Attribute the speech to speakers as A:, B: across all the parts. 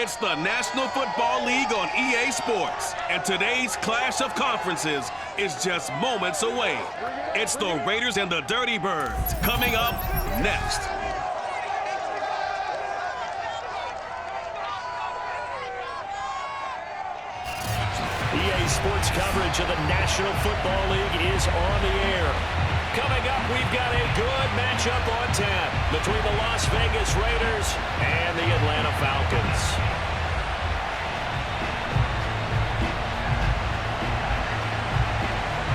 A: It's the National Football League on EA Sports, and today's clash of conferences is just moments away. It's the Raiders and the Dirty Birds coming up next.
B: EA Sports coverage of the National Football League is on the air. Coming up, we've got a good matchup on tap between the Las Vegas Raiders and the Atlanta Falcons.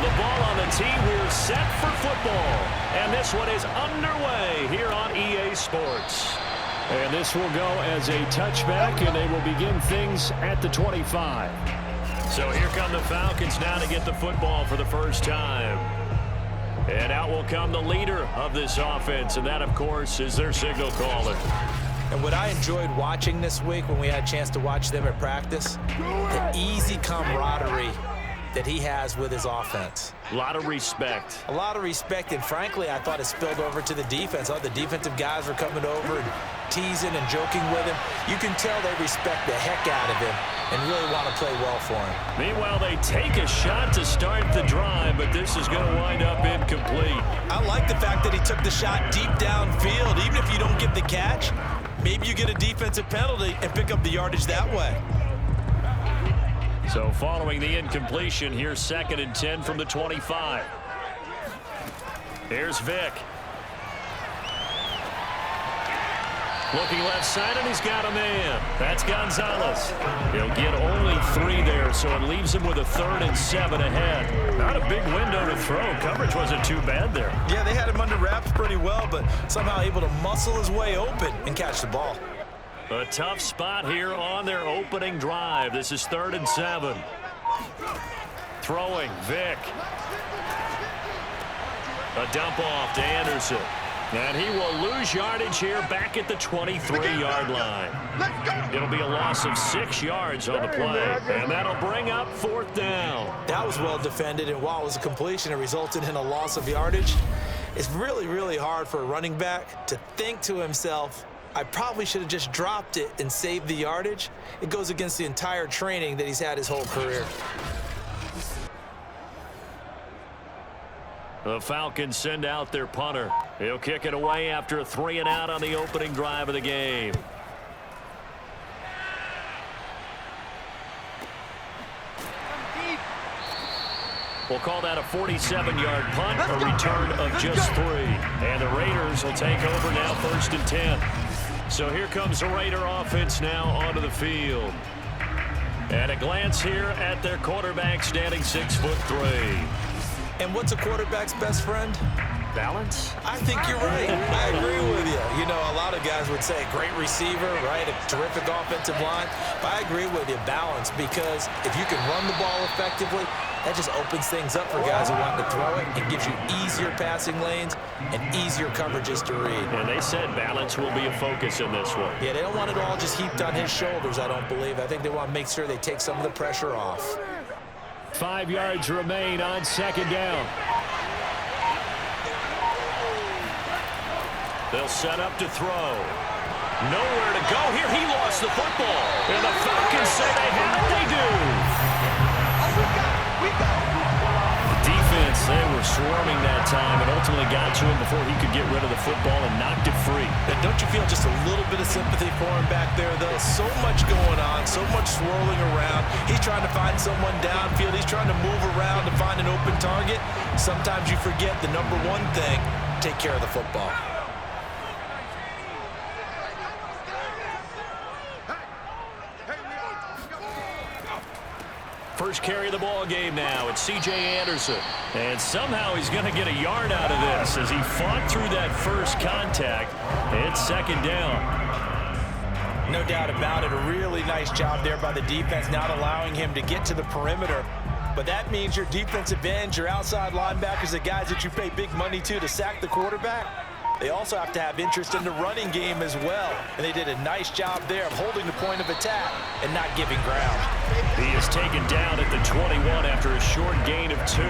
B: The ball on the tee, we're set for football. And this one is underway here on EA Sports. And this will go as a touchback, and they will begin things at the 25. So here come the Falcons now to get the football for the first time. And out will come the leader of this offense, and that, of course, is their signal caller.
C: And what I enjoyed watching this week when we had a chance to watch them at practice, the easy camaraderie that he has with his offense.
B: A lot of respect.
C: A lot of respect, and frankly, I thought it spilled over to the defense. I thought the defensive guys were coming over and teasing and joking with him. You can tell they respect the heck out of him and really want to play well for him.
B: Meanwhile, they take a shot to start the drive, but this is going to wind up incomplete.
C: I like the fact that he took the shot deep downfield. Even if you don't get the catch, maybe you get a defensive penalty and pick up the yardage that way.
B: So following the incompletion, here's 2nd and 10 from the 25. Here's Vick. Looking left side, and he's got a man. That's Gonzalez. He'll get only 3 there, so it leaves him with a 3rd and 7 ahead. Not a big window to throw. Coverage wasn't too bad there.
C: Yeah, they had him under wraps pretty well, but somehow able to muscle his way open and catch the ball.
B: A tough spot here on their opening drive. This is 3rd and 7. Throwing, Vick. A dump off to Anderson. And he will lose yardage here back at the 23-yard line. It'll be a loss of 6 yards on the play. And that'll bring up 4th down.
C: That was well defended, and while it was a completion, it resulted in a loss of yardage. It's really, really hard for a running back to think to himself, I probably should have just dropped it and saved the yardage. It goes against the entire training that he's had his whole career.
B: The Falcons send out their punter. He'll kick it away after a 3 and out on the opening drive of the game. We'll call that a 47-yard punt, a return of just 3. And the Raiders will take over now 1st and 10. So here comes the Raider offense now onto the field. At a glance here at their quarterback standing 6'3".
C: And what's a quarterback's best friend?
B: Balance?
C: I think you're right. I agree with you. You know, a lot of guys would say great receiver, right? A terrific offensive line. But I agree with you, balance, because if you can run the ball effectively, that just opens things up for guys who want to throw it. It gives you easier passing lanes and easier coverages to read.
B: And they said balance will be a focus in this one.
C: Yeah, they don't want it all just heaped on his shoulders, I don't believe. I think they want to make sure they take some of the pressure off.
B: 5 yards remain on 2nd down. They'll set up to throw. Nowhere to go here. He lost the football. And the Falcons say they have it. They do. Defense, they were swarming that time and ultimately got to him before he could get rid of the football and knocked it free.
C: And don't you feel just a little bit of sympathy for him back there, though? So much going on, so much swirling around. He's trying to find someone downfield. He's trying to move around to find an open target. Sometimes you forget the number one thing, take care of the football.
B: First carry of the ball game now. It's C.J. Anderson. And somehow he's going to get a yard out of this as he fought through that first contact. It's 2nd down.
C: No doubt about it. A really nice job there by the defense, not allowing him to get to the perimeter. But that means your defensive ends, your outside linebackers, the guys that you pay big money to sack the quarterback, They also have to have interest in the running game as well. And they did a nice job there of holding the point of attack and not giving ground.
B: He is taken down at the 21 after a short gain of 2.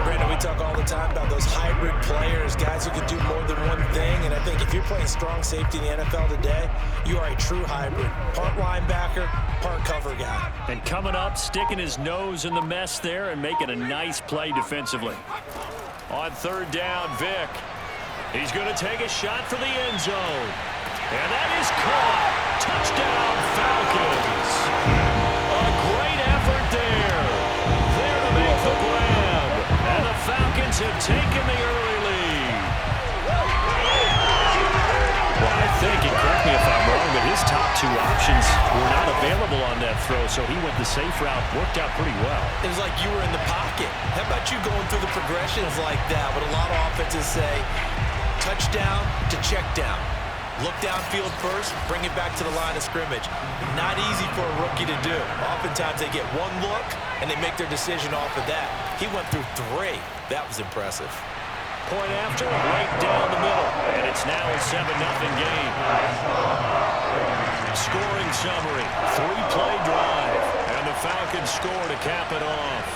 C: Brandon, we talk all the time about those hybrid players, guys who can do more than one thing. And I think if you're playing strong safety in the NFL today, you are a true hybrid. Part linebacker, part cover guy.
B: And coming up, sticking his nose in the mess there and making a nice play defensively. On 3rd down, Vick. He's going to take a shot for the end zone. And that is caught. Touchdown, Falcons. A great effort there. There to make the grab. And the Falcons have taken the early lead. Well, I think, and correct me if I'm wrong, but his top 2 options were not available on that throw, so he went the safe route, worked out pretty well.
C: It was like you were in the pocket. How about you going through the progressions like that? What a lot of offenses say, touchdown to check down. Look downfield first, bring it back to the line of scrimmage. Not easy for a rookie to do. Oftentimes they get one look, and they make their decision off of that. He went through 3. That was impressive.
B: Point after, right down the middle. And it's now a 7-0 game. Scoring summary, 3-play drive. And the Falcons score to cap it off.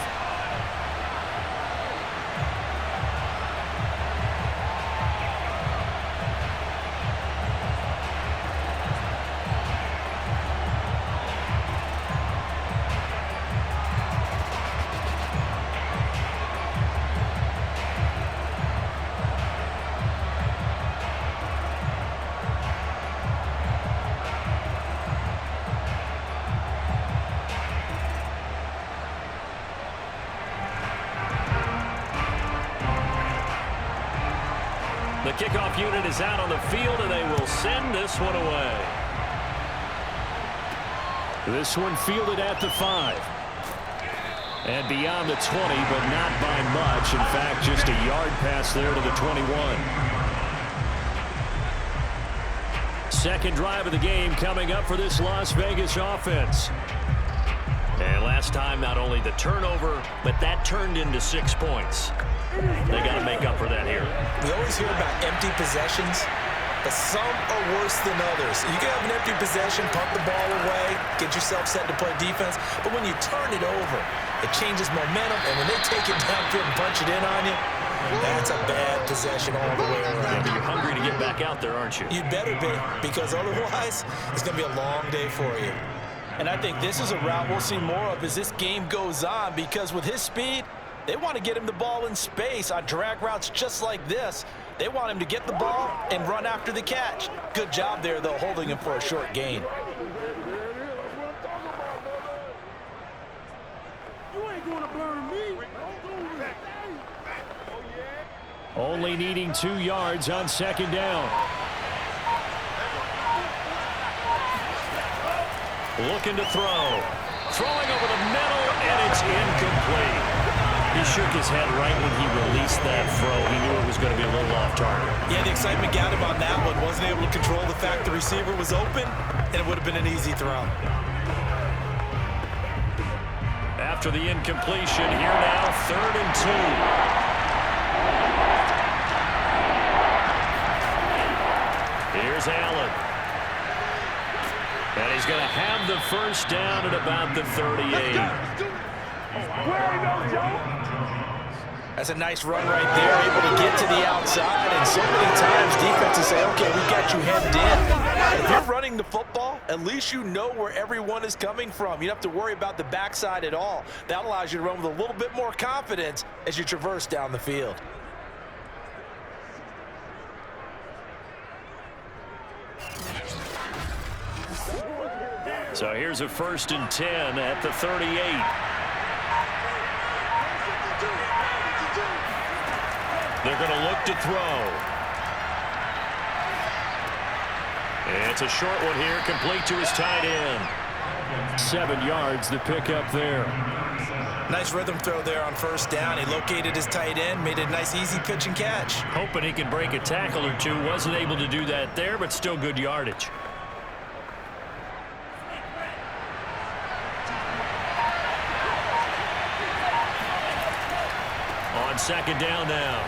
B: The kickoff unit is out on the field, and they will send this one away. This one fielded at the 5. And beyond the 20, but not by much. In fact, just a yard pass there to the 21. Second drive of the game coming up for this Las Vegas offense. And last time, not only the turnover, but that turned into 6 points. They got to make up for that here.
C: We always hear about empty possessions, but some are worse than others. You can have an empty possession, pump the ball away, get yourself set to play defense, but when you turn it over, it changes momentum, and when they take it downfield and punch it in on you, that's a bad possession all the way around.
B: Yeah, but you're hungry to get back out there, aren't you?
C: You'd better be, because otherwise, it's going to be a long day for you. And I think this is a route we'll see more of as this game goes on, because with his speed, they want to get him the ball in space on drag routes just like this. They want him to get the ball and run after the catch. Good job there, though, holding him for a short gain.
D: You ain't gonna burn me.
B: Only needing 2 yards on 2nd down. Looking to throw. Throwing over the middle, and it's incomplete. He shook his head right when he released that throw. He knew it was going to be a little off target.
C: Yeah, the excitement got him on that one. Wasn't able to control the fact the receiver was open, and it would have been an easy throw.
B: After the incompletion, here now, 3rd and 2. Here's Allen. And he's going to have the first down at about the 38.
C: That's a nice run right there, able to get to the outside, and so many times defenses say, okay, we got you hemmed in. If you're running the football, at least you know where everyone is coming from. You don't have to worry about the backside at all. That allows you to run with a little bit more confidence as you traverse down the field.
B: So here's a 1st and 10 at the 38. They're going to look to throw. It's a short one here, complete to his tight end. 7 yards to pick up there.
C: Nice rhythm throw there on 1st down. He located his tight end, made a nice easy pitch and catch.
B: Hoping he can break a tackle or two. Wasn't able to do that there, but still good yardage. On 2nd down now.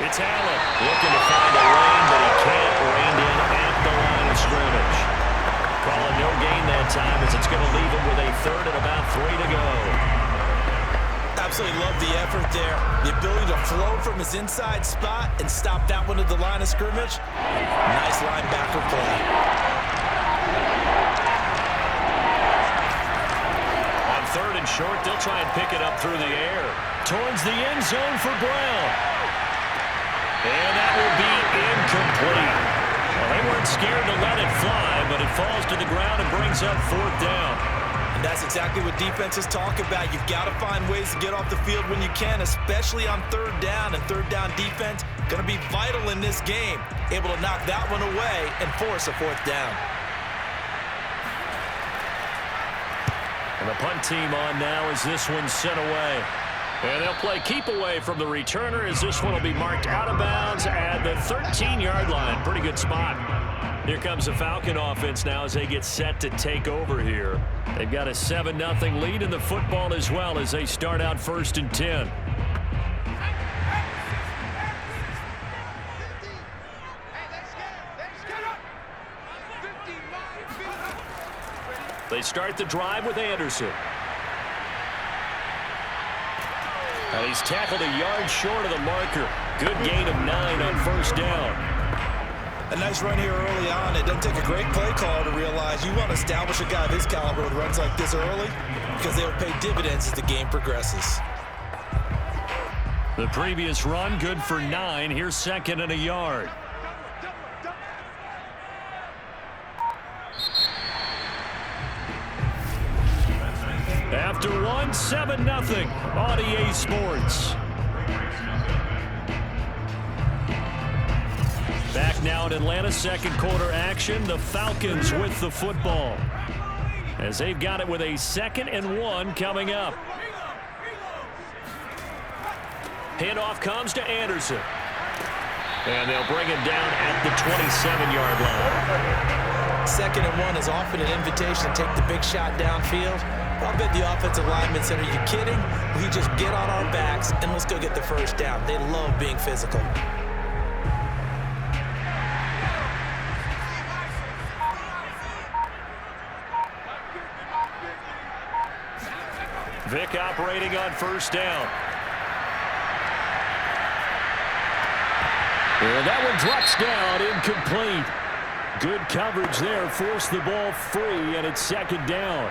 B: It's Allen looking to find a lane, but he can't. Reined in at the line of scrimmage. Calling no gain that time as it's going to leave him with a third and about 3 to go.
C: Absolutely love the effort there. The ability to flow from his inside spot and stop that one at the line of scrimmage. Nice linebacker play.
B: On 3rd and short, they'll try and pick it up through the air. Towards the end zone for Brown. And that will be incomplete. Well, they weren't scared to let it fly, but it falls to the ground and brings up 4th down.
C: And that's exactly what defenses talk about. You've got to find ways to get off the field when you can, especially on 3rd down. And 3rd down defense going to be vital in this game. Able to knock that one away and force a 4th down.
B: And the punt team on now as this one's sent away. And they'll play keep away from the returner as this one will be marked out of bounds at the 13-yard line. Pretty good spot. Here comes the Falcon offense now as they get set to take over here. They've got a 7-0 lead in the football as well as they start out 1st and 10. They start the drive with Anderson. And he's tackled a yard short of the marker. Good gain of 9 on 1st down.
C: A nice run here early on. It doesn't take a great play caller to realize you want to establish a guy of his caliber with runs like this early because they'll pay dividends as the game progresses.
B: The previous run good for 9. Here's 2nd and a yard. After 1, 7-0 on EA Sports. Back now in Atlanta, 2nd quarter action. The Falcons with the football as they've got it with a 2nd and 1 coming up. Handoff comes to Anderson. And they'll bring him down at the 27-yard line.
C: 2nd and 1 is often an invitation to take the big shot downfield. I'll bet the offensive lineman said, are you kidding? We just get on our backs and let's go get the 1st down. They love being physical.
B: Vick operating on 1st down. And that one drops down, incomplete. Good coverage there, forced the ball free, and it's 2nd down.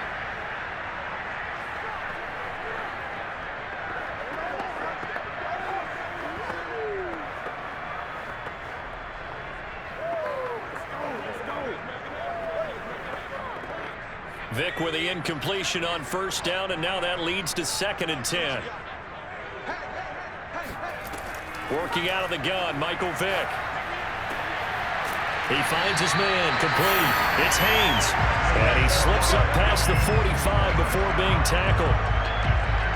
B: Vick with the incompletion on 1st down, and now that leads to 2nd and 10. Working out of the gun, Michael Vick. He finds his man, complete. It's Haynes. And he slips up past the 45 before being tackled.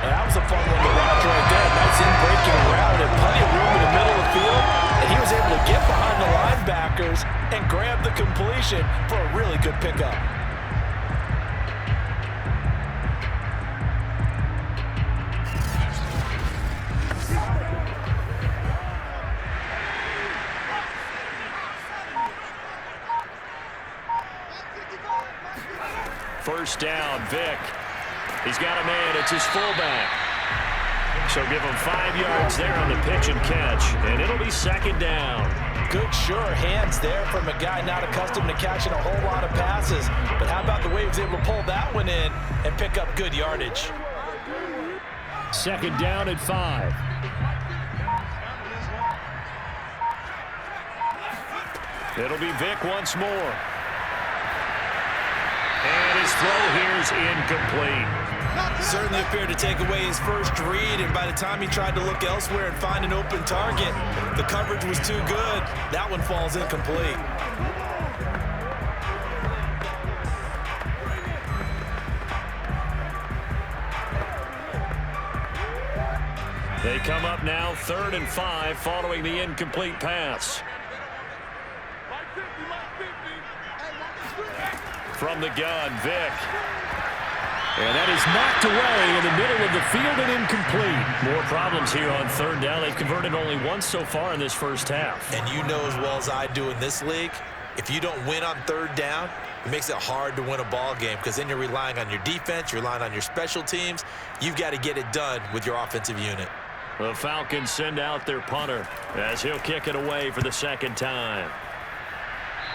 C: And that was a fun one to watch right there. Nice in-breaking route and plenty of room in the middle of the field. And he was able to get behind the linebackers and grab the completion for a really good pickup.
B: First down, Vick. He's got a man. It's his fullback. So give him 5 yards there on the pitch and catch, and it'll be 2nd down.
C: Good, sure hands there from a guy not accustomed to catching a whole lot of passes. But how about the way he was able to pull that one in and pick up good yardage?
B: 2nd down at 5. It'll be Vick once more. And his throw here is incomplete.
C: Certainly appeared to take away his first read, and by the time he tried to look elsewhere and find an open target, the coverage was too good. That one falls incomplete.
B: They come up now 3rd and 5 following the incomplete pass. From the gun, Vick. And that is knocked away in the middle of the field and incomplete. More problems here on third down. They've converted only once so far in this first half.
C: And you know as well as I do in this league, if you don't win on third down, it makes it hard to win a ball game because then you're relying on your defense, you're relying on your special teams. You've got to get it done with your offensive unit.
B: The Falcons send out their punter as he'll kick it away for the second time.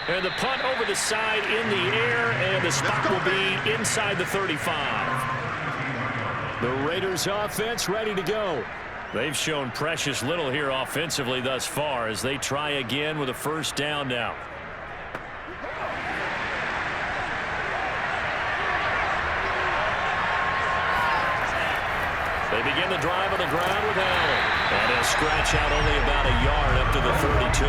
B: And the punt over the side in the air, and the spot will be inside the 35. The Raiders offense ready to go. They've shown precious little here offensively thus far as they try again with a first down now. They begin the drive on the ground with Allen. And he'll scratch out only about a yard up to the 32.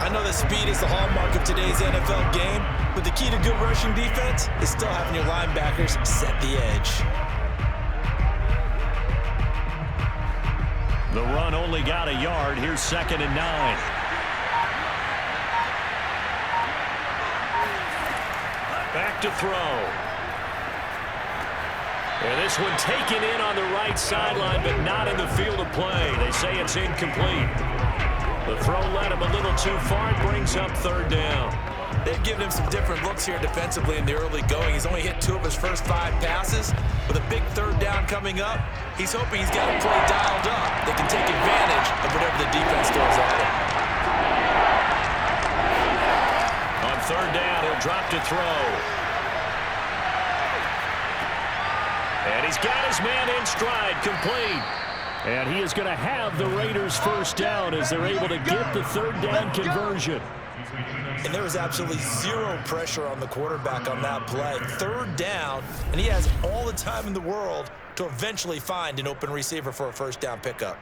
C: I know that speed is the hallmark of today's NFL game, but the key to good rushing defense is still having your linebackers set the edge.
B: The run only got a yard. Here's 2nd and 9. Back to throw. And this one taken in on the right sideline, but not in the field of play. They say it's incomplete. The throw led him a little too far and brings up third down.
C: They've given him some different looks here defensively in the early going. He's only hit 2 of his first 5 passes. With a big third down coming up, he's hoping he's got a play dialed up that can take advantage of whatever the defense throws at him.
B: On third down, he'll drop to throw. And he's got his man in stride, complete. And he is going to have the Raiders first down as they're able to get the third down conversion.
C: And there was absolutely zero pressure on the quarterback on that play. Third down, and he has all the time in the world to eventually find an open receiver for a first down pickup.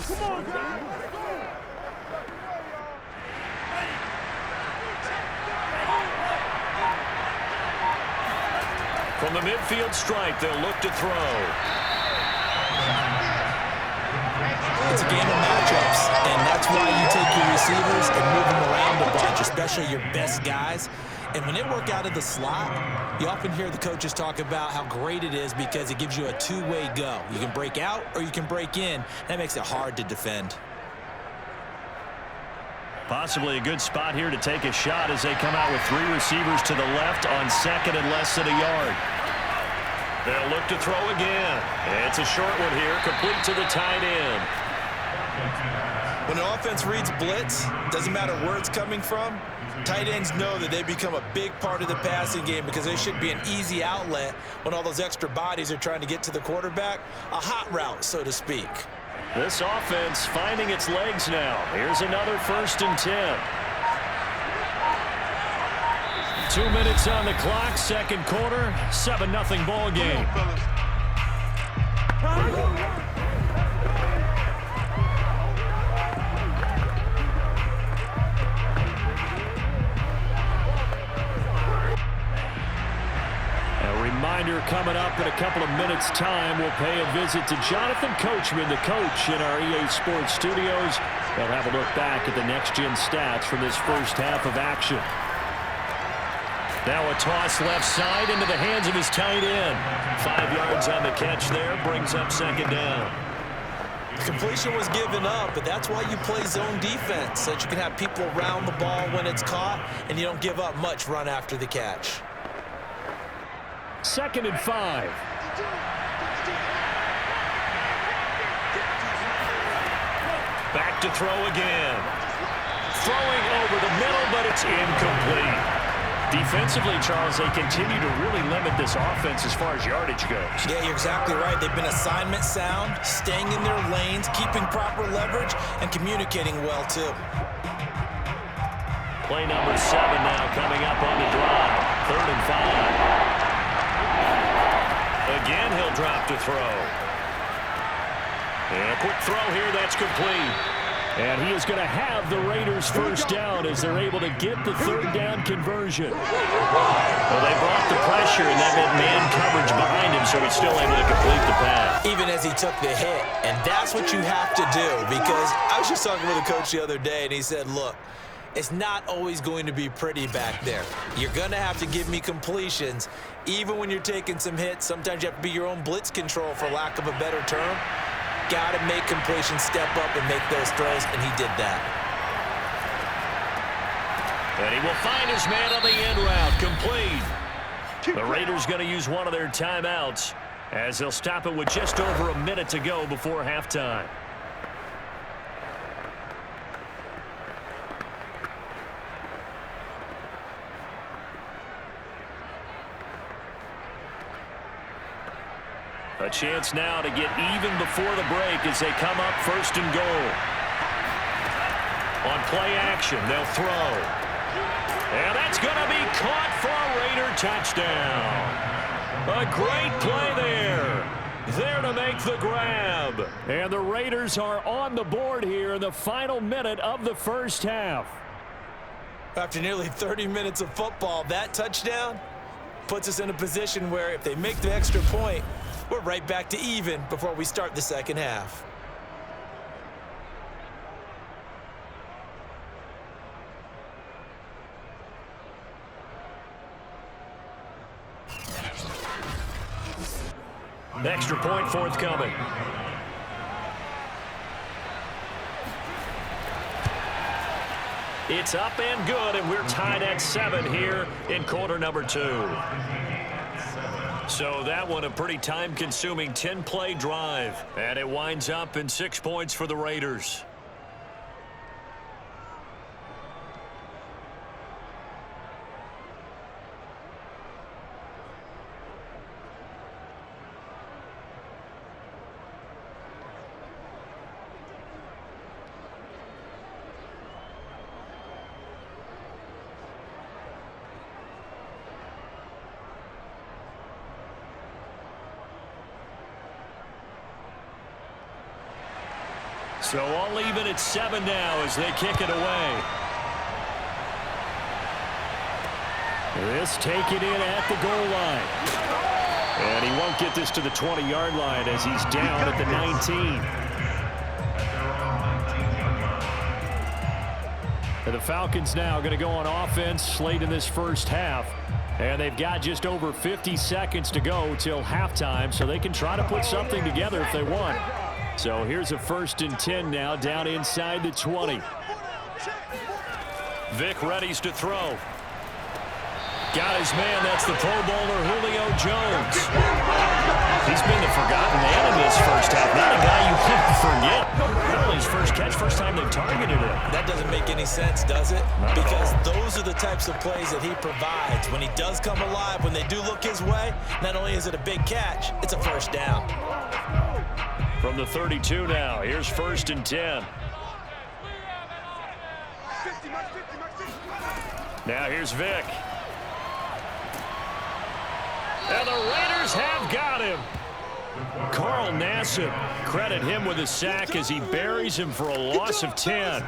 D: Come on, guys.
B: From the midfield stripe, they'll look to throw.
C: It's a game of matchups, and that's why you take your receivers and move them around a bunch, especially your best guys. And when they work out of the slot, you often hear the coaches talk about how great it is because it gives you a two-way go. You can break out or you can break in. That makes it hard to defend.
B: Possibly a good spot here to take a shot as they come out with 3 receivers to the left on 2nd and less than a yard. They'll look to throw again. It's a short one here, complete to the tight end.
C: When an offense reads blitz, doesn't matter where it's coming from, tight ends know that they become a big part of the passing game because they should be an easy outlet when all those extra bodies are trying to get to the quarterback. A hot route, so to speak.
B: This offense finding its legs now. Here's another 1st and 10. 2 minutes on the clock, second quarter, 7-0 ball game. A reminder coming up in a couple of minutes' time, we'll pay a visit to Jonathan Coachman, the coach in our EA Sports studios. They'll have a look back at the next-gen stats from this first half of action. Now a toss left side into the hands of his tight end. 5 yards on the catch there, brings up 2nd down.
C: The completion was given up, but that's why you play zone defense, so that you can have people around the ball when it's caught, and you don't give up much run after the catch.
B: 2nd and 5. Back to throw again. Throwing over the middle, but it's incomplete. Defensively, Charles, they continue to really limit this offense as far as yardage goes.
C: Yeah, you're exactly right. They've been assignment sound, staying in their lanes, keeping proper leverage, and communicating well, too.
B: Play number 7 now coming up on the drive. 3rd and 5. Again, he'll drop to throw. And a quick throw here, that's complete. And he is going to have the Raiders first down as they're able to get the third down conversion. Well, they brought the pressure, and that meant man coverage behind him, so he's still able to complete the pass.
C: Even as he took the hit, and that's what you have to do, because I was just talking with a coach the other day, and he said, look, it's not always going to be pretty back there. You're going to have to give me completions. Even when you're taking some hits, sometimes you have to be your own blitz control, for lack of a better term. Got to make completions, step up and make those throws, and he did that.
B: And he will find his man on the end route, complete. The Raiders going to use one of their timeouts as they'll stop it with just over a minute to go before halftime. A chance now to get even before the break as they come up first and goal. On play action, they'll throw. And that's going to be caught for a Raider touchdown. A great play there. There to make the grab. And the Raiders are on the board here in the final minute of the first half.
C: After nearly 30 minutes of football, that touchdown puts us in a position where if they make the extra point, we're right back to even before we start the second half.
B: Extra point forthcoming. It's up and good, and we're tied at 7 here in quarter number 2. So that one a pretty time-consuming 10-play drive, and it winds up in 6 points for the Raiders. So all even at 7 now as they kick it away. This take it in at the goal line. And he won't get this to the 20-yard line as he's down at the 19. And the Falcons now going to go on offense late in this first half. And they've got just over 50 seconds to go till halftime, so they can try to put something together if they want. So here's a 1st and 10 now down inside the 20. Vick readies to throw. Got his man. That's the Pro Bowler Julio Jones. He's been the forgotten man in this first half. Not a guy you can't forget. Not only his first catch, first time they've targeted him.
C: That doesn't make any sense, does it? Because those are the types of plays that he provides. When he does come alive, when they do look his way, not only is it a big catch, it's a first down.
B: From the 32 now, here's 1st and 10. Now here's Vick. And the Raiders have got him. Carl Nassib, credit him with a sack as he buries him for a loss of 10.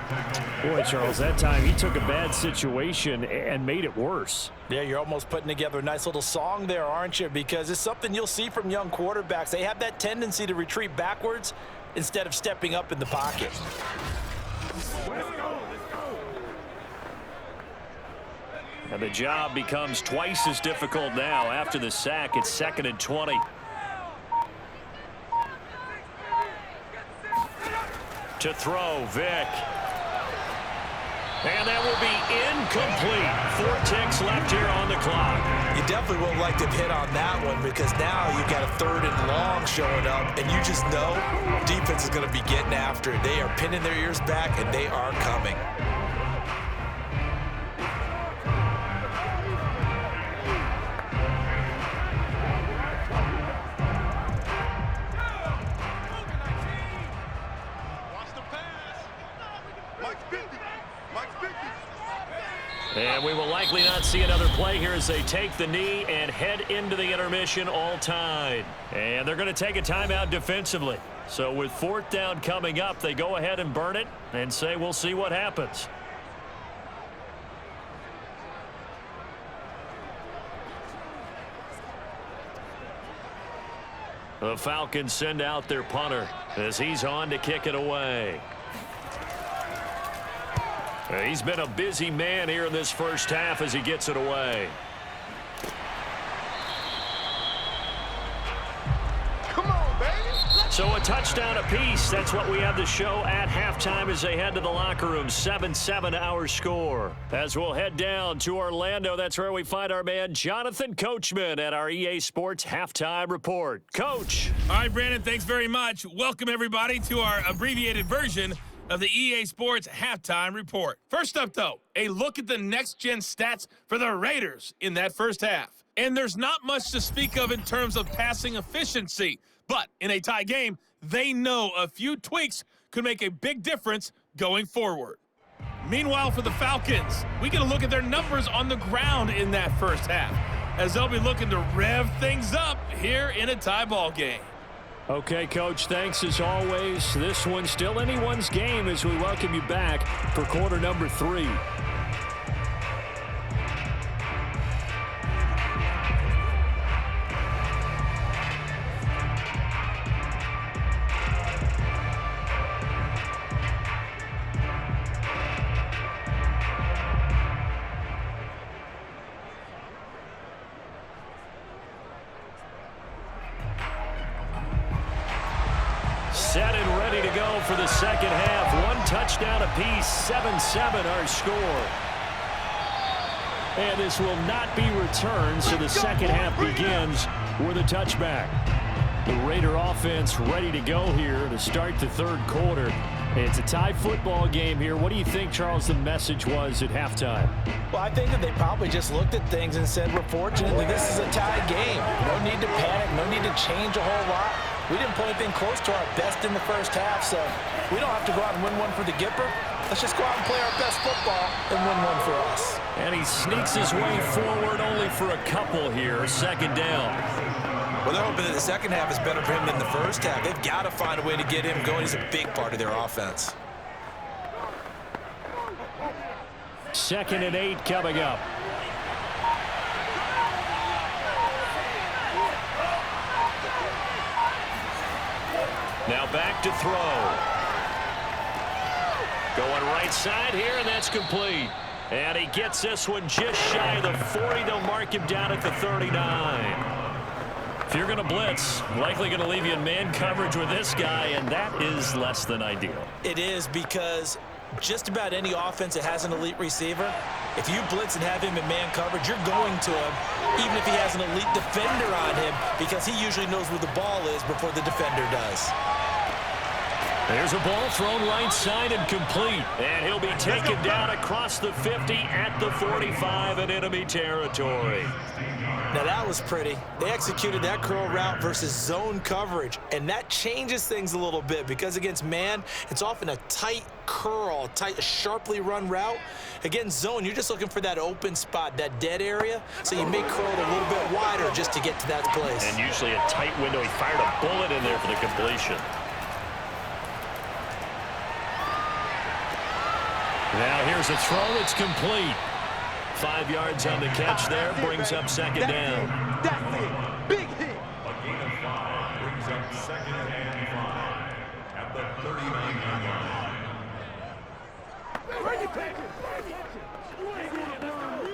B: Boy, Charles, that time he took a bad situation and made it worse.
C: Yeah, you're almost putting together a nice little song there, aren't you? Because it's something you'll see from young quarterbacks. They have that tendency to retreat backwards instead of stepping up in the pocket.
B: And the job becomes twice as difficult now after the sack. It's 2nd and 20. To throw, Vick. And that will be incomplete. 4 ticks left here on the clock.
C: You definitely would like to hit on that one because now you've got a 3rd and long showing up, and you just know defense is going to be getting after it. They are pinning their ears back, and they are coming.
B: And we will likely not see another play here as they take the knee and head into the intermission all tied. And they're going to take a timeout defensively. So with 4th down coming up, they go ahead and burn it and say we'll see what happens. The Falcons send out their punter as he's on to kick it away. He's been a busy man here in this first half as he gets it away. So a touchdown apiece. That's what we have to show at halftime as they head to the locker room. 7-7 our score. As we'll head down to Orlando, that's where we find our man Jonathan Coachman at our EA Sports Halftime Report. Coach.
E: All right, Brandon, thanks very much. Welcome, everybody, to our abbreviated version of the EA Sports Halftime Report. First up, though, a look at the next-gen stats for the Raiders in that first half. And there's not much to speak of in terms of passing efficiency. But in a tie game, they know a few tweaks could make a big difference going forward. Meanwhile, for the Falcons, we get a look at their numbers on the ground in that first half, as they'll be looking to rev things up here in a tie ball game.
B: Okay, Coach, thanks as always. This one's still anyone's game as we welcome you back for quarter number 3. Set and ready to go for the second half. One touchdown apiece, 7-7 our score. And this will not be returned, so the second half begins with a touchback. The Raider offense ready to go here to start the third quarter. It's a tie football game here. What do you think, Charles, the message was at halftime?
C: Well, I think that they probably just looked at things and said, we're fortunate that this is a tie game. No need to panic, no need to change a whole lot. We didn't play anything close to our best in the first half, so we don't have to go out and win one for the Gipper. Let's just go out and play our best football and win one for us.
B: And he sneaks his way forward only for a couple here. Second down.
C: Well, they're hoping that the second half is better for him than the first half. They've got to find a way to get him going. He's a big part of their offense.
B: 2nd and 8 coming up. Now back to throw. Going right side here, and that's complete. And he gets this one just shy of the 40. They'll mark him down at the 39. If you're going to blitz, likely going to leave you in man coverage with this guy, and that is less than ideal.
C: It is, because just about any offense that has an elite receiver, if you blitz and have him in man coverage, you're going to him, even if he has an elite defender on him, because he usually knows where the ball is before the defender does.
B: There's a ball thrown right side and complete. And he'll be taken down across the 50 at the 45 in enemy territory.
C: Now that was pretty. They executed that curl route versus zone coverage, and that changes things a little bit because against man, it's often a tight curl, tight, sharply run route. Against zone, you're just looking for that open spot, that dead area, so you may curl it a little bit wider just to get to that place.
B: And usually a tight window. He fired a bullet in there for the completion. Now here's a throw. It's complete. 5 yards on the catch there. Brings up second down.
D: That's it. Big hit.
F: A gain of 5 brings up second and 5 at the 39-yard line.
D: Bring it back. You ain't gonna burn me.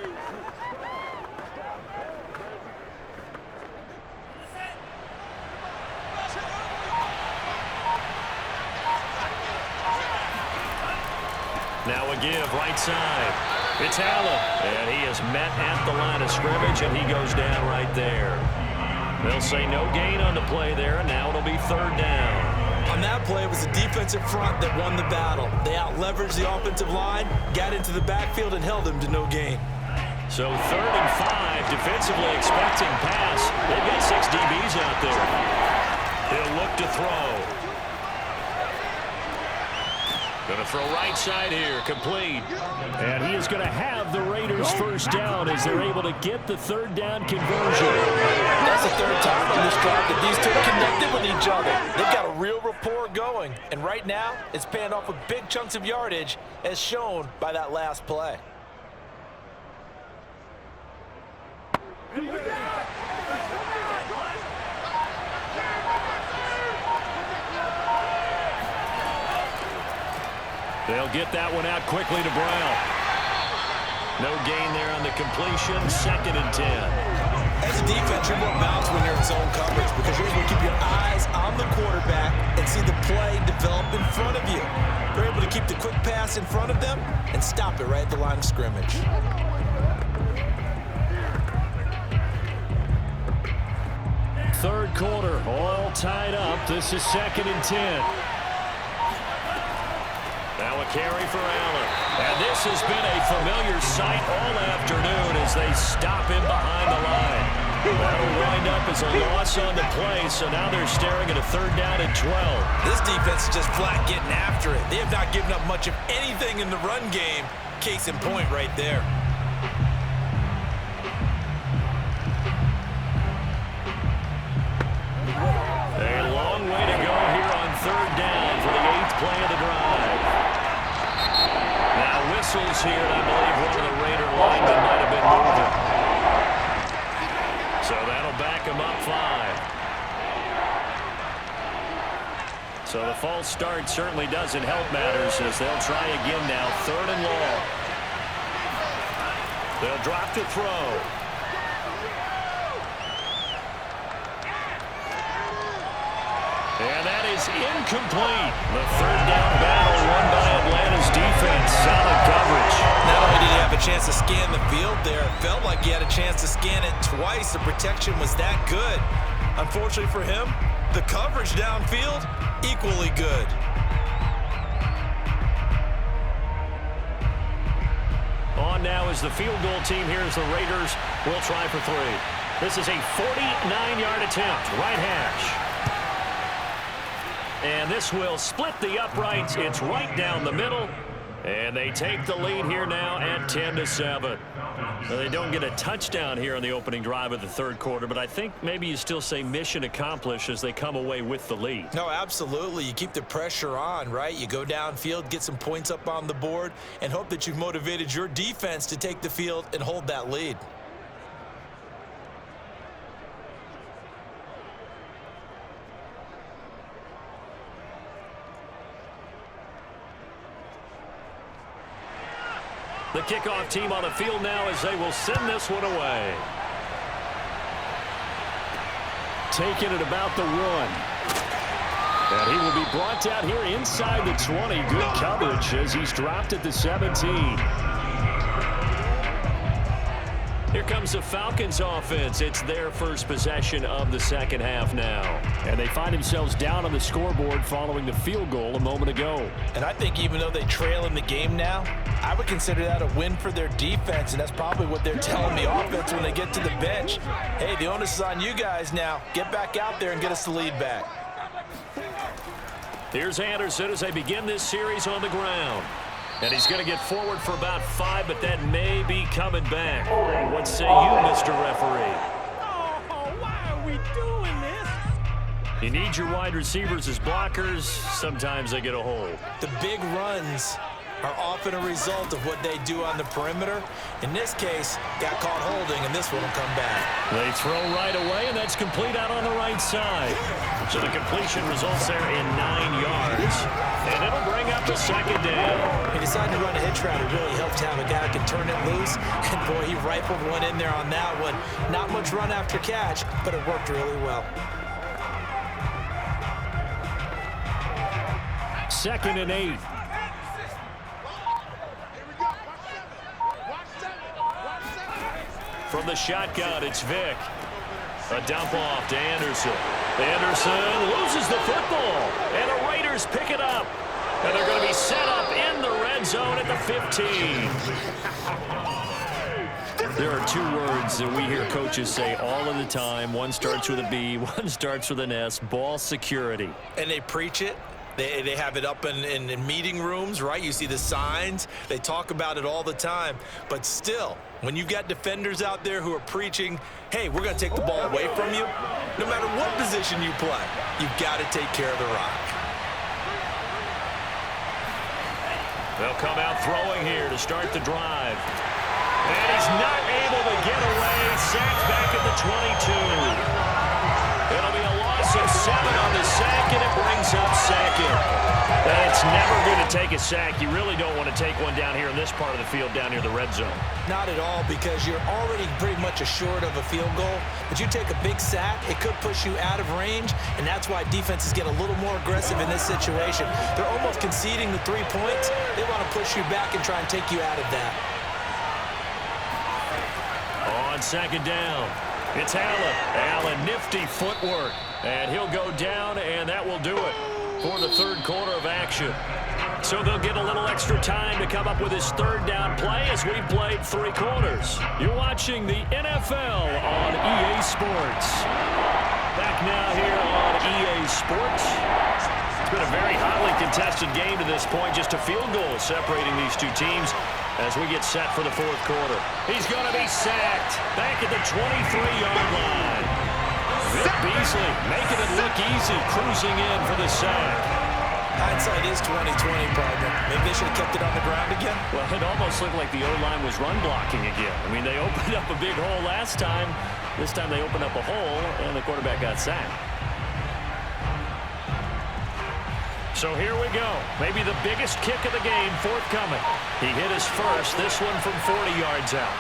B: Now a give right side. It's Allen, and he is met at the line of scrimmage, and he goes down right there. They'll say no gain on the play there, and now it'll be third down.
C: On that play, it was the defensive front that won the battle. They out-leveraged the offensive line, got into the backfield, and held them to no gain.
B: So 3rd and 5, defensively expecting pass. They've got 6 DBs out there. He'll look to throw. Going to throw right side here, complete. And he is going to have the Raiders first down as they're able to get the third down conversion.
C: That's the third time on this drive that these two connected with each other. They've got a real rapport going. And right now, it's paying off with big chunks of yardage, as shown by that last play.
B: They'll get that one out quickly to Brown. No gain there on the completion. 2nd and 10.
C: As a defense, you're more balanced when you're in zone coverage because you're able to keep your eyes on the quarterback and see the play develop in front of you. You're able to keep the quick pass in front of them and stop it right at the line of scrimmage.
B: Third quarter, all tied up. This is 2nd and 10. Now a carry for Allen. And this has been a familiar sight all afternoon as they stop him behind the line. That'll wind up as a loss on the play, so now they're staring at a 3rd down and 12.
C: This defense is just flat getting after it. They have not given up much of anything in the run game. Case in point right there.
B: A long way to go here on 3rd down for the 8th play of the drive. Now whistles here, and I believe one of the Raider linemen might have been moving. So that'll back him up 5. So the false start certainly doesn't help matters as they'll try again now. 3rd and long. They'll drop to throw. And that is incomplete. The 3rd down battle won by Atlanta's defense. Solid coverage.
C: Not only did he have a chance to scan the field there, it felt like he had a chance to scan it twice. The protection was that good. Unfortunately for him, the coverage downfield, equally good.
B: On now is the field goal team here as the Raiders will try for 3. This is a 49-yard attempt, right hash. And this will split the uprights. It's right down the middle. And they take the lead here now at 10-7. Now, they don't get a touchdown here on the opening drive of the 3rd quarter, but I think maybe you still say mission accomplished as they come away with the lead.
C: No, absolutely. You keep the pressure on, right? You go downfield, get some points up on the board, and hope that you've motivated your defense to take the field and hold that lead.
B: The kickoff team on the field now as they will send this one away. Taking it about the 1. And he will be brought down here inside the 20. Good coverage as he's dropped at the 17. Here comes the Falcons offense. It's their first possession of the 2nd half now. And they find themselves down on the scoreboard following the field goal a moment ago.
C: And I think even though they trail in the game now, I would consider that a win for their defense, and that's probably what they're telling the offense when they get to the bench. Hey, the onus is on you guys now. Get back out there and get us the lead back.
B: Here's Anderson as they begin this series on the ground. And he's going to get forward for about 5, but that may be coming back. What say you, Mr. Referee?
D: Oh, why are we doing this?
B: You need your wide receivers as blockers. Sometimes they get a hold.
C: The big runs are often a result of what they do on the perimeter. In this case, got caught holding, and this one will come back.
B: They throw right away, and that's complete out on the right side. So the completion results there in 9 yards, and it'll bring up the 2nd down.
C: He decided to run a hitch route. It really helped to have a guy who can turn it loose, and boy, he rifled one in there on that one. Not much run after catch, but it worked really well.
B: 2nd and 8. From the shotgun, it's Vick. A dump off to Anderson. Anderson loses the football, and the Raiders pick it up. And they're going to be set up in the red zone at the 15. There are 2 words that we hear coaches say all of the time. One starts with a B, one starts with an S, ball security.
C: And they preach it. They have it up in meeting rooms, right? You see the signs. They talk about it all the time. But still, when you've got defenders out there who are preaching, hey, we're going to take the ball away from you, no matter what position you play, you've got to take care of the rock.
B: They'll come out throwing here to start the drive. And he's not able to get away. Sacked back at the 22. It'll be a loss him 7 on the sack, and it brings up second. It's never going to take a sack. You really don't want to take one down here in this part of the field, down near the red zone.
C: Not at all, because you're already pretty much assured of a field goal. But you take a big sack, it could push you out of range, and that's why defenses get a little more aggressive in this situation. They're almost conceding the 3 points. They want to push you back and try and take you out of that.
B: On second down, it's Allen. Allen, nifty footwork. And he'll go down, and that will do it for the third quarter of action. So they'll get a little extra time to come up with his third down play as we've played 3 quarters. You're watching the NFL on EA Sports. Back now here on EA Sports. It's been a very hotly contested game to this point. Just a field goal separating these two teams as we get set for the fourth quarter. He's going to be sacked back at the 23-yard line. Vick Beasley making it look easy, cruising in for the sack.
C: Hindsight is 20/20, partner. Maybe they should have kept it on the ground again.
B: Well, it almost looked like the O-line was run blocking again. I mean, they opened up a big hole last time. This time they opened up a hole, and the quarterback got sacked. So here we go. Maybe the biggest kick of the game forthcoming. He hit his first, this one from 40 yards out.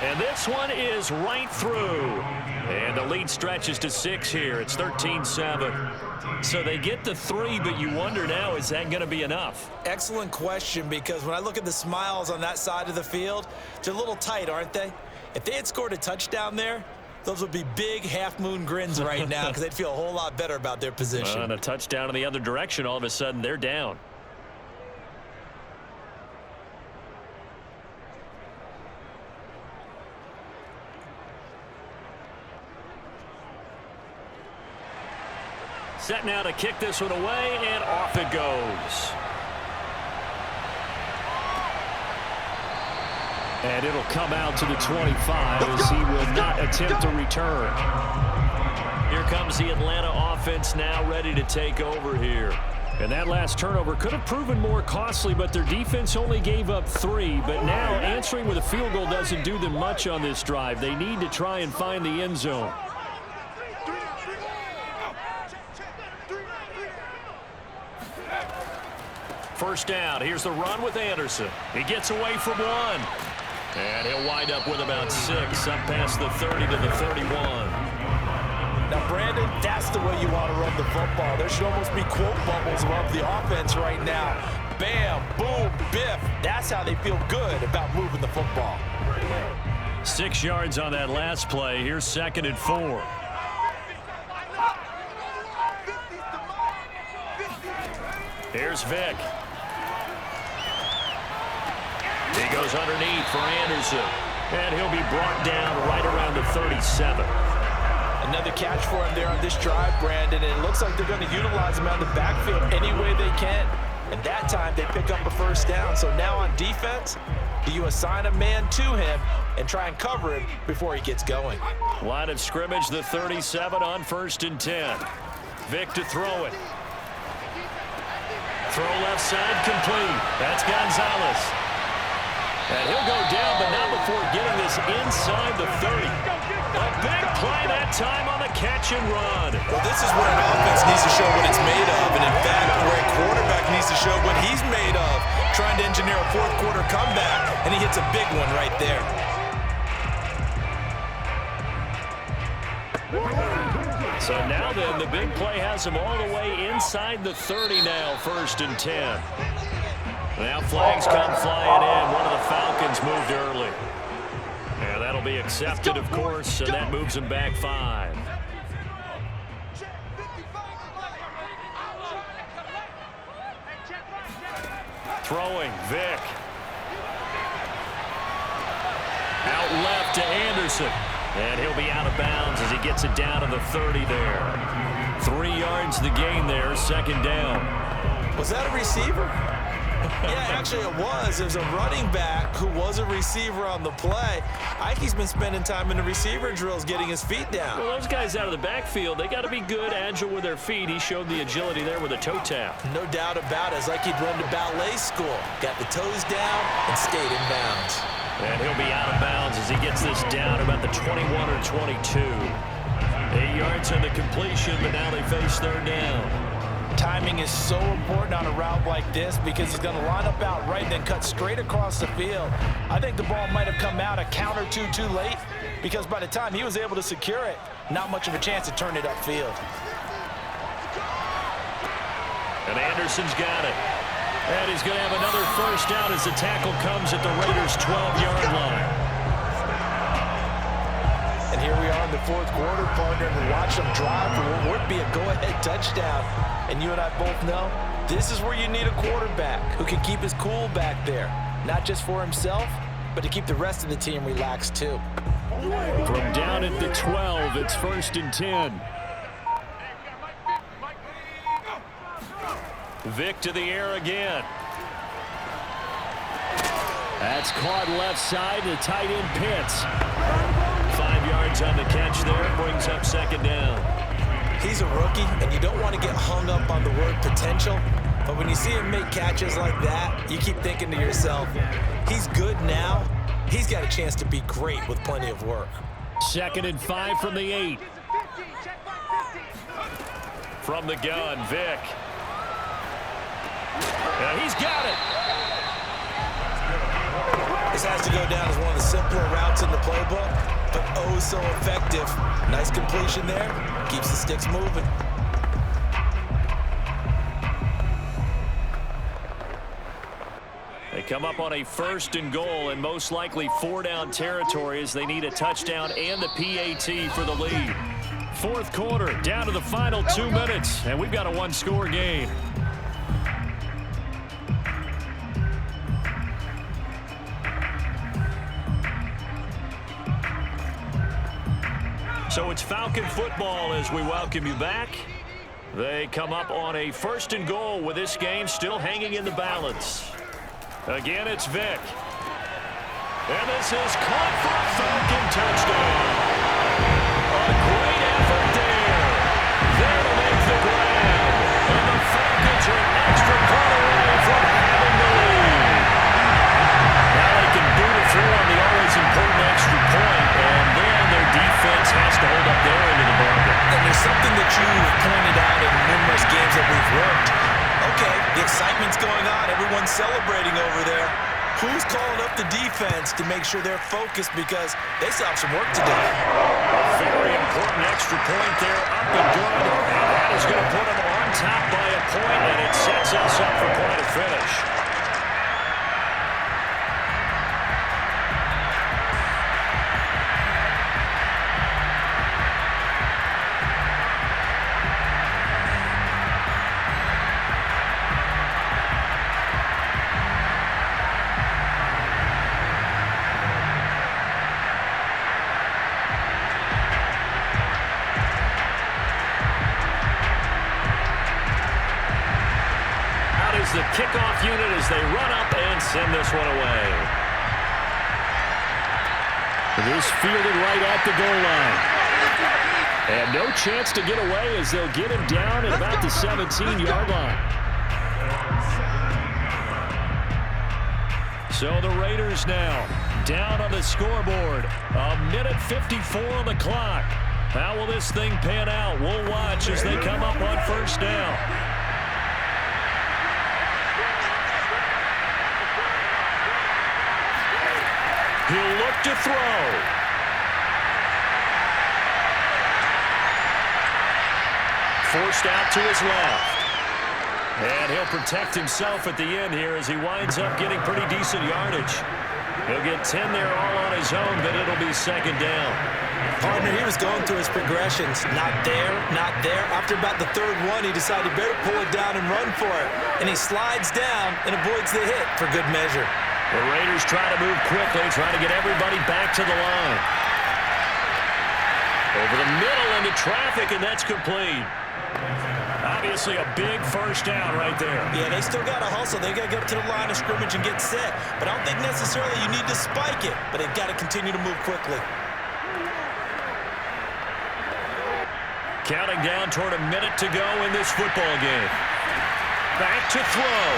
B: And this one is right through. And the lead stretches to 6 here. It's 13-7. So they get the 3, but you wonder now, is that going to be enough?
C: Excellent question, because when I look at the smiles on that side of the field, they're a little tight, aren't they? If they had scored a touchdown there, those would be big half-moon grins right now because they'd feel a whole lot better about their position.
B: And a touchdown in the other direction, all of a sudden they're down. Set now to kick this one away, and off it goes. And it'll come out to the 25 as he will not attempt to return. Here comes the Atlanta offense now ready to take over here. And that last turnover could have proven more costly, but their defense only gave up 3. But now answering with a field goal doesn't do them much on this drive. They need to try and find the end zone. First down. Here's the run with Anderson. He gets away from 1. And he'll wind up with about 6 up past the 30 to the 31.
C: Now, Brandon, that's the way you want to run the football. There should almost be quote bubbles above the offense right now. Bam, boom, biff. That's how they feel good about moving the football.
B: 6 yards on that last play. Here's 2nd and 4. Here's Vick. He goes underneath for Anderson. And he'll be brought down right around the 37.
C: Another catch for him there on this drive, Brandon. And it looks like they're going to utilize him out of the backfield any way they can. And that time they pick up a first down. So now on defense, do you assign a man to him and try and cover him before he gets going?
B: Line of scrimmage, the 37 on 1st and 10. Vick to throw it. Throw left side complete. That's Gonzalez. And he'll go down, but not before getting this inside the 30. A big play that time on the catch and run.
C: Well, this is where an offense needs to show what it's made of. And in fact, where a quarterback needs to show what he's made of. Trying to engineer a fourth quarter comeback, and he hits a big one right there.
B: So now then, the big play has him all the way inside the 30 now, 1st and 10. Now flags come flying in. One of the Falcons moved early. And that'll be accepted, of course, and that moves him back 5. Throwing, Vick. Out left to Anderson. And he'll be out of bounds as he gets it down to the 30 there. 3 yards the gain there, 2nd down.
C: Was that a receiver? Yeah, actually it was. It was a running back who was a receiver on the play. I think he's been spending time in the receiver drills getting his feet down.
B: Well, those guys out of the backfield, they got to be good, agile with their feet. He showed the agility there with a toe tap.
C: No doubt about it. It's like he'd run to ballet school. Got the toes down and stayed in bounds.
B: And he'll be out of bounds as he gets this down about the 21 or 22. 8 yards on the completion, but now they face third down.
G: Timing is so important on a route like this because he's going to line up out right and then cut straight across the field. I think the ball might have come out a count or two too late because by the time he was able to secure it, not much of a chance to turn it upfield.
B: And Anderson's got it. And he's going to have another first down as the tackle comes at the Raiders' 12-yard line.
G: And here we are in the fourth quarter, partner, and watch them drive for what would be a go-ahead touchdown. And you and I both know this is where you need a quarterback who can keep his cool back there, not just for himself, but to keep the rest of the team relaxed too.
B: From down at the 12, it's 1st and 10. Vick to the air again. That's caught left side. The tight end Pitts. 5 yards on the catch there. Brings up second down.
C: He's a rookie, and you don't want to get hung up on the word potential. But when you see him make catches like that, you keep thinking to yourself, he's good now. He's got a chance to be great with plenty of work.
B: 2nd and 5 from the 8. From the gun, Vick. And he's got it.
C: This has to go down as one of the simpler routes in the playbook, but oh so effective. Nice completion there. Keeps the sticks moving.
B: They come up on a 1st and goal and most likely 4-down territory as they need a touchdown and the PAT for the lead. Fourth quarter, down to the final 2 minutes, and we've got a one-score game. So it's Falcon football as we welcome you back. They come up on a 1st and goal with this game still hanging in the balance. Again, it's Vick. And this is caught for a Falcon touchdown. A great effort there. There to make the grab. And the Falcons are an extra point away from having the lead. Now they can boot it through on the always important extra point, and then their defense has to hold up their end of the bargain.
C: And there's something that you've pointed out in numerous games that we've worked. Okay, the excitement's going on. Everyone's celebrating over there. Who's calling up the defense to make sure they're focused because they still have some work to do?
B: A very important extra point there, up and good. And that is going to put them on top by a point, and it sets us up for point of finish. The kickoff unit as they run up and send this one away. This fielded right at the goal line. And no chance to get away as they'll get him down at about the 17-yard line. So the Raiders now down on the scoreboard. 1:54 on the clock. How will this thing pan out? We'll watch as they come up on 1st down. He'll look to throw. Forced out to his left. And he'll protect himself at the end here as he winds up getting pretty decent yardage. He'll get 10 there all on his own, but it'll be 2nd down.
C: Partner, he was going through his progressions. Not there, not there. After about the 3rd one, he decided better pull it down and run for it. And he slides down and avoids the hit for good measure.
B: The Raiders try to move quickly, trying to get everybody back to the line. Over the middle into traffic, and that's complete. Obviously a big first down right there.
C: Yeah, they still got to hustle. They got to get up to the line of scrimmage and get set. But I don't think necessarily you need to spike it. But they've got to continue to move quickly.
B: Counting down toward a minute to go in this football game. Back to throw.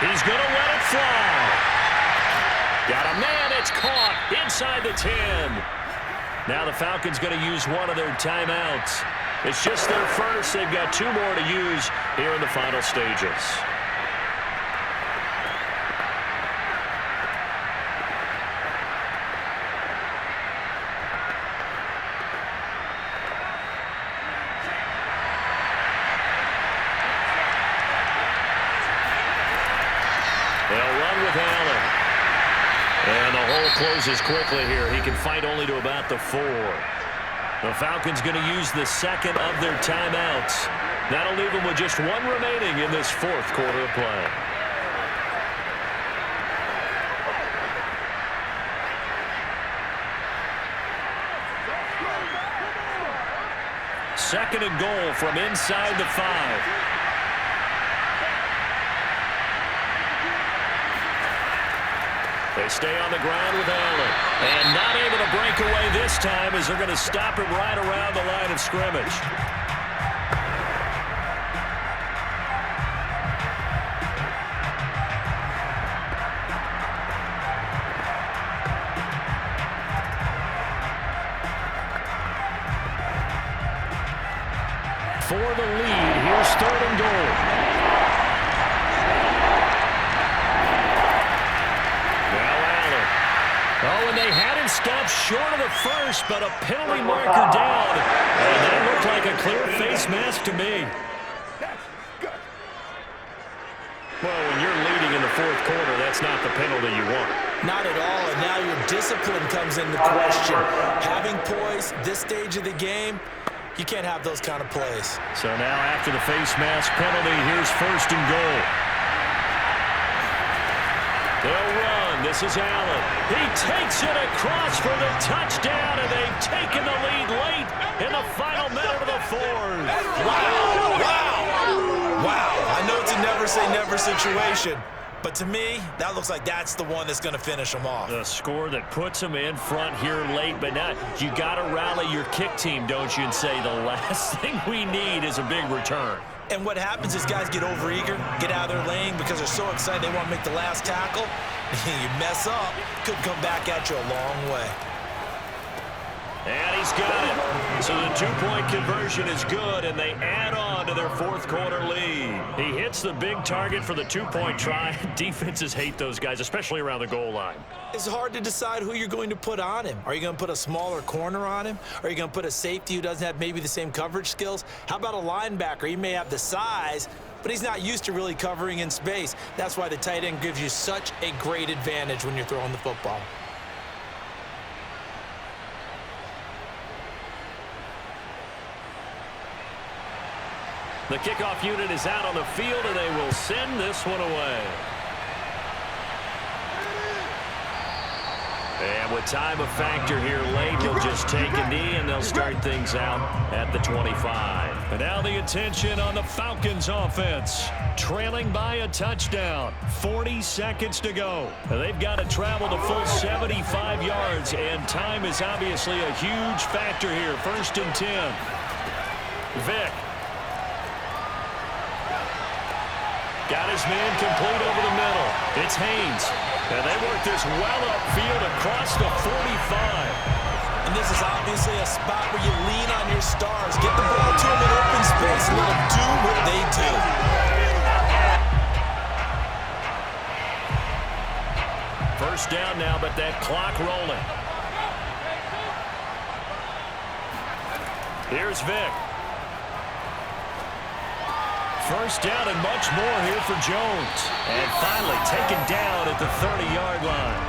B: He's going to let it fly. Got a man. It's caught inside the 10. Now the Falcons going to use one of their timeouts. It's just their first. They've got 2 more to use here in the final stages. They'll run with Allen. And the hole closes quickly here. He can fight only to about the 4. The Falcons going to use the second of their timeouts. That'll leave them with just 1 remaining in this 4th quarter of play. Second and goal from inside the 5. They stay on the ground with Allen. And not able to break away this time as they're going to stop him right around the line of scrimmage. For the lead, here's 3rd and goal. Oh, and they had him stopped short of the first, but a penalty marker down. And that looked like a clear face mask to me. Well, when you're leading in the 4th quarter, that's not the penalty you want.
C: Not at all, and now your discipline comes into question. Having poise this stage of the game, you can't have those kind of plays.
B: So now after the face mask penalty, here's 1st and goal. They'll run. This is Allen. He takes it across for the touchdown, and they've taken the lead late in the final minute of the 4th.
C: Wow. Wow. Wow. I know it's a never-say-never situation, but to me, that looks like that's the one that's going to finish them off.
B: The score that puts them in front here late, but now you got to rally your kick team, don't you, and say the last thing we need is a big return.
C: And what happens is guys get overeager, get out of their lane because they're so excited they want to make the last tackle. You mess up, could come back at you a long way.
B: And he's got it. So the 2-point conversion is good, and they add on to their 4th quarter lead. He hits the big target for the 2-point try. Defenses hate those guys, especially around the goal line.
C: It's hard to decide who you're going to put on him. Are you going to put a smaller corner on him? Are you going to put a safety who doesn't have maybe the same coverage skills? How about a linebacker? He may have the size, but he's not used to really covering in space. That's why the tight end gives you such a great advantage when you're throwing the football.
B: The kickoff unit is out on the field, and they will send this one away. And with time a factor here late, he'll just take a knee, and they'll start things out at the 25. And now the attention on the Falcons offense. Trailing by a touchdown. 40 seconds to go. And they've got to travel the full 75 yards, and time is obviously a huge factor here. 1st and 10. Vick. Got his man complete over the middle. It's Haynes. And they work this well upfield across the 45.
C: And this is obviously a spot where you lean on your stars. Get the ball to them in open space and let them do what they do.
B: First down now, but that clock rolling. Here's Vick. First down and much more here for Jones. And finally taken down at the 30-yard line.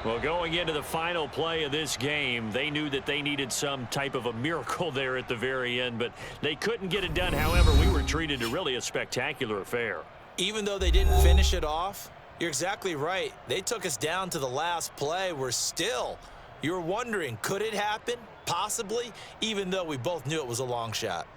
B: Well, going into the final play of this game, they knew that they needed some type of a miracle there at the very end, but they couldn't get it done. However, we were treated to really a spectacular affair.
C: Even though they didn't finish it off, you're exactly right. They took us down to the last play. We're still, You were wondering, could it happen? Possibly, even though we both knew it was a long shot.